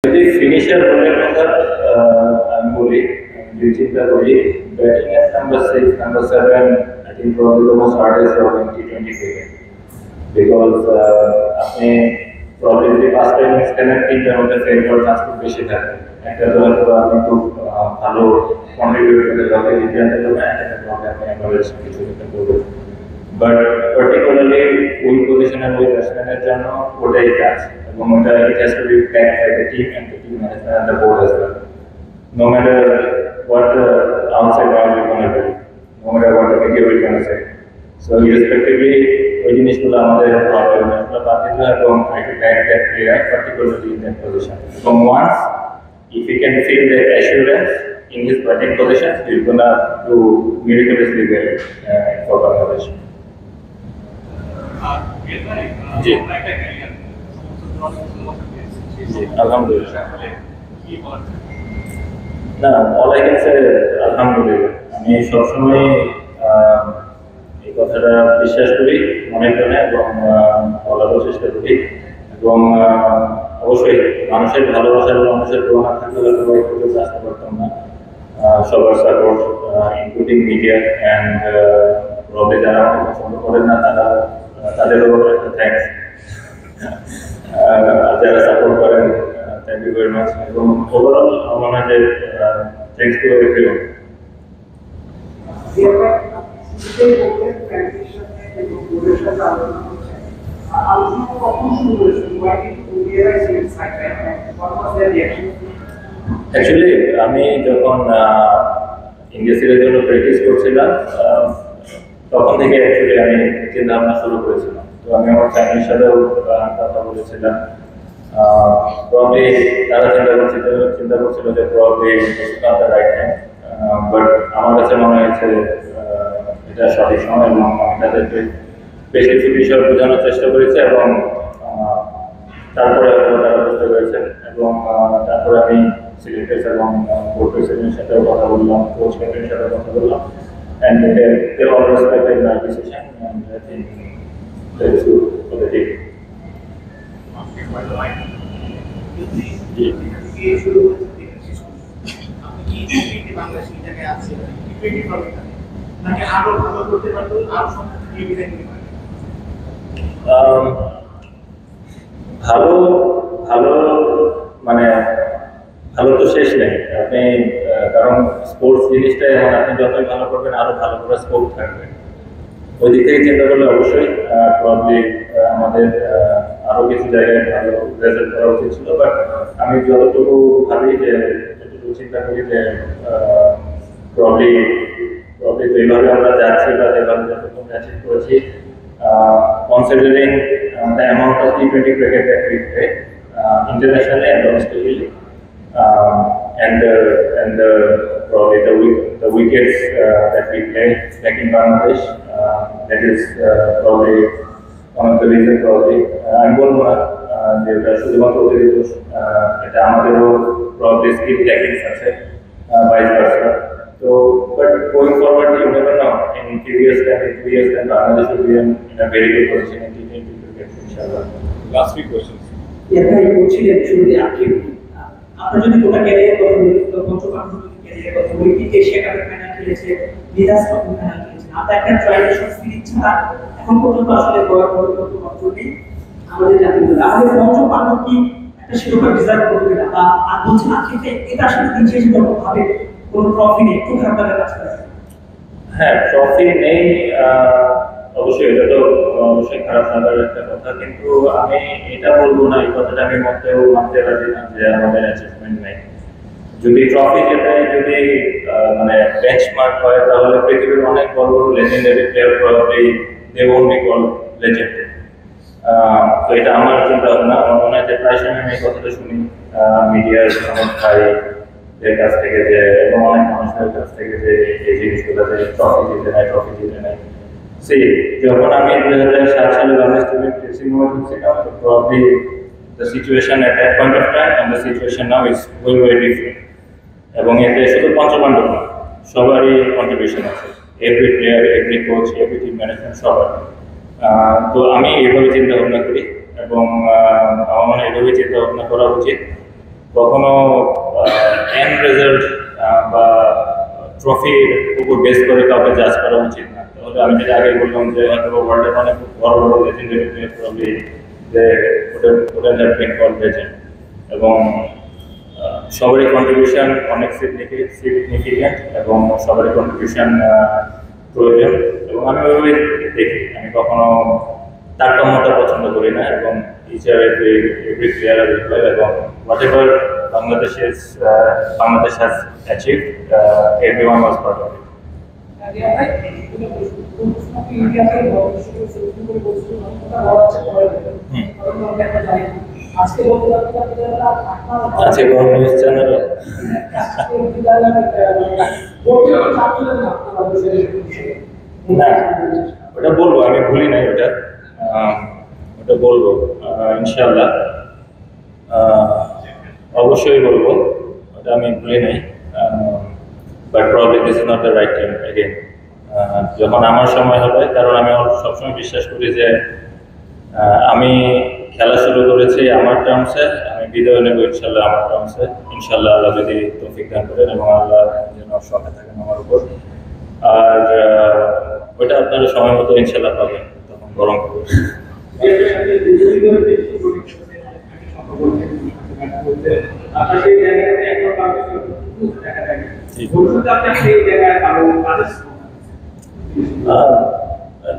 যদি ফিনিশার রোলের কথা আমি বলি, যদি চিন্তা করি, ব্যাটিং এর number 6, number 7, I think probably the most hardest job in T20 cricket because আপনি probably যদি 5টা ইনিংস খেলেন 3টার মধ্যে ফেল করার চান্স খুব বেশি থাকে। একটা তো হয়তো আপনি খুব ভালো কন্ট্রিবিউট করতে কাউকে জিতে আনতে পারবেন, একটা কাউকে আপনি অ্যাভারেজ কিছু করতে পারবেন। বাট পার্টিকুলারলি ওই পজিশনের ওই ব্যাটসম্যানের জন্য ওটাই কাজ, এবং ওটা it has to be backed by the team and the team management and the board as well. No matter what the outside world is going to do, no matter what the media will going to say. So irrespectively, ওই জিনিসগুলো আমাদের problem আসলে বাদ দিতে হয় এবং try to back that player particularly in that position. From once, if he can feel that assurance in his batting position, he's gonna do miraculously well for Bangladesh. জি আলহামদুলিল্লাহ। না, অল আই ক্যান সে আলহামদুলিল্লাহ। আমি সবসময় এই কথাটা বিশ্বাস করি মনে প্রাণে এবং বলারও চেষ্টা করি, এবং অবশ্যই মানুষের ভালোবাসা এবং মানুষের করোনা থাকলে হয়তো এই পর্যন্ত আসতে পারতাম না। সবার support including media and probably যারা আমাকে পছন্দ করেন না তাদেরও একটা থ্যাঙ্কস, যারা সাপোর্ট করেন থ্যাংক ইউ ভেরি মাচ, এবং ওভারঅল আমার মনে হয় যে থ্যাংকস টু এভরিওয়ান। অ্যাকচুয়ালি আমি যখন ইন্ডিয়া সিরিজের জন্য প্র্যাকটিস করছিলাম তখন থেকে অ্যাকচুয়ালি আমি চিন্তা ভাবনা শুরু করেছিলাম। তো আমি আমার ফ্যামিলির সাথেও কথা বলেছিলাম, প্রবলি তারা চিন্তা করছিল যে probably not the right time, but আমার কাছে মনে হয়েছে এটা সঠিক সময়, এবং আমি তাদেরকে বেশ কিছু বিষয় বোঝানোর চেষ্টা করেছি, এবং তারপরে তারা বুঝতে পেরেছেন, এবং তারপরে আমি সিলেক্টর্স এবং বোর্ড প্রেসিডেন্টের সাথেও কথা বললাম, কোচ ক্যাপ্টেনের সাথেও কথা বললাম, and they all respected my decision, and I think that's good for the team. ভালো ভালো মানে ভালো তো শেষ নেই আপনি, কারণ স্পোর্টস জিনিসটা এমন, আপনি যতই ভালো করবেন আরো ভালো করে স্কোপ থাকবে। ওই দিক থেকে চিন্তা করলে অবশ্যই প্রবলি আমাদের আরো কিছু জায়গায় ভালো রেজাল্ট করা উচিত ছিল, বাট আমি যতটুকু ভাবি যে যতটুকু চিন্তা করি যে প্রবলি তো এইভাবে আমরা যাচ্ছি বা যেভাবে যতটুকু অ্যাচিভ করেছি, considering the amount of T20 cricket that we play internationally and domestically, and probably the wickets that we play back in Bangladesh, that is probably one of the reasons probably আমি বলবো না যে এটা শুধুমাত্র অতিরিক্ত, এটা আমাদেরও probably skill lacking আছে, vice versa. So, but going forward, you never know. In 2 years' time, in 2 years' time, Bangladesh will be in a very good position in T20 cricket, inshallah. Last few questions. Yeah, ভাই বলছিলেন শুরুতে আপনার যদি গোটা career কথা বলি, পঞ্চপাণ্ডব career কথা বলি, কি এশিয়া কাপের ফাইনাল খেলেছে, বিরাজ কাপের ফাইনাল খেলেছে, আপনার একটা ট্রাইডেশন সিরিজ ছাড়া এখন পর্যন্ত আসলে বড় অর্জনই আমাদের জাতীয় দল। আমাদের পঞ্চপাণ্ডব কি একটা শিরোপা ডিজার্ভ করবে না, বা আর বলছেন আজকে এটা আসলে দিন শেষে যখন ভাবে কোনো ট্রফি নেই, একটু খারাপ লাগার কাছে? হ্যাঁ, ট্রফি নেই, অবশ্যই এটা তো অবশ্যই খারাপ লাগার একটা কথা, কিন্তু আমি এটা বলবো না, এই কথাটা আমি মোটেও মানতে রাজি না যে আমাদের অ্যাচিভমেন্ট নেই। যদি ট্রফি জেতায়, যদি মানে বেঞ্চমার্ক হয়, তাহলে পৃথিবীর অনেক বড় বড় legendary player probably they won't be called legend. তো এটা আমার চিন্তা ভাবনা। আমার মনে হয় যে প্রায় সময় আমি এই কথাটা শুনি মিডিয়ার অনেক ভাইদের কাছ থেকে, যে এবং অনেক মানুষের কাছ থেকে, যে এই জিনিসগুলো যে ট্রফি জিতে নেয়। সেই যখন আমি 2007 সালে বাংলাদেশ টিমের ড্রেসিং রুমে ঢুকছিলাম, তো probably the situation at that point of time and the situation now is very different. এবং এতে শুধু পঞ্চপাণ্ডব না, সবারই কন্ট্রিবিউশন আছে, every player, every coach, every team management, সবার। তো আমি এইভাবে চিন্তা ভাবনা করি, এবং আমার মনে হয় এইভাবে চিন্তা ভাবনা করা উচিত। কখনো এন্ড রেজাল্ট বা ট্রফির উপর বেস করে কাউকে জাজ করা উচিত না। তাহলে আমি যেটা আগে বললাম যে হয়তো ওয়ার্ল্ডের অনেক বড় বড় লেজেন্ডারি প্লেয়ার প্রবলি যে ওটা হ্যাভ কল লেজেন্ড, এবং সবারই কন্ট্রিবিউশন অনেক সিগনিফিক্যান্ট এবং সবারই কন্ট্রিবিউশন প্রয়োজন, এবং আমি ওইভাবেই দেখি। আমি কখনো তারতম্যতা পছন্দ করি না, এবং each and every player are equal, এবং whatever Bangladesh has achieved, everyone was part of it. আজকে কোন নিউজ চ্যানেল না, ওটা বলবো, আমি ভুলি নাই ওটা, ওটা বলবো ইনশাআল্লাহ, অবশ্যই বলবো, ওটা আমি ভুলি নাই। But probably this is not the right time again, যখন আমার সময় হবে, কারণ আমি সবসময় বিশ্বাস করি যে আমি খেলা শুরু করেছি আমার টার্মসে, আমি বিদায় নেব ইনশাল্লাহ আমার টার্মসে, ইনশাল্লাহ আল্লাহ যদি তৌফিক দান করেন এবং আল্লাহ যেন সঙ্গে থাকেন আমার উপর। আর ওইটা আপনারা সময় মতো ইনশাল্লাহ পাবেন, তখন গরম করবে।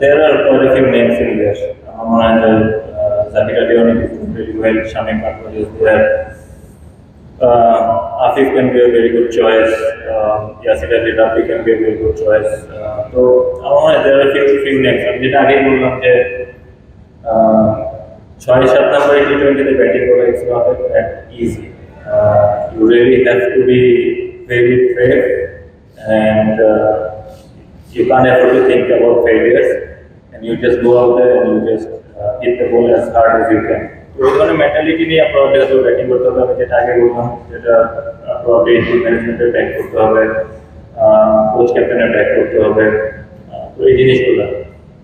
There are quite a few names in there. Zakir Ali is doing really well. Shamim Akbar is there. Afif can be a very good choice. Yasir Ali Rafi can be a very good choice. So there are a few names. আমি যেটা আগে বললাম যে 6-7 নম্বরে টি20তে batting করা is not that easy. You really have to be very brave, and you can't afford to think about failures, and you just go out there and you just hit the ball as hard as you can. তো এই ধরনের mentality নিয়ে আপনার batting করতে হবে। আমি যেটা আগে বললাম, যেটা প্রবলি টিম ম্যানেজমেন্টের ব্যাক করতে হবে, কোচ ক্যাপ্টেনের ব্যাক করতে হবে, তো এই জিনিসগুলো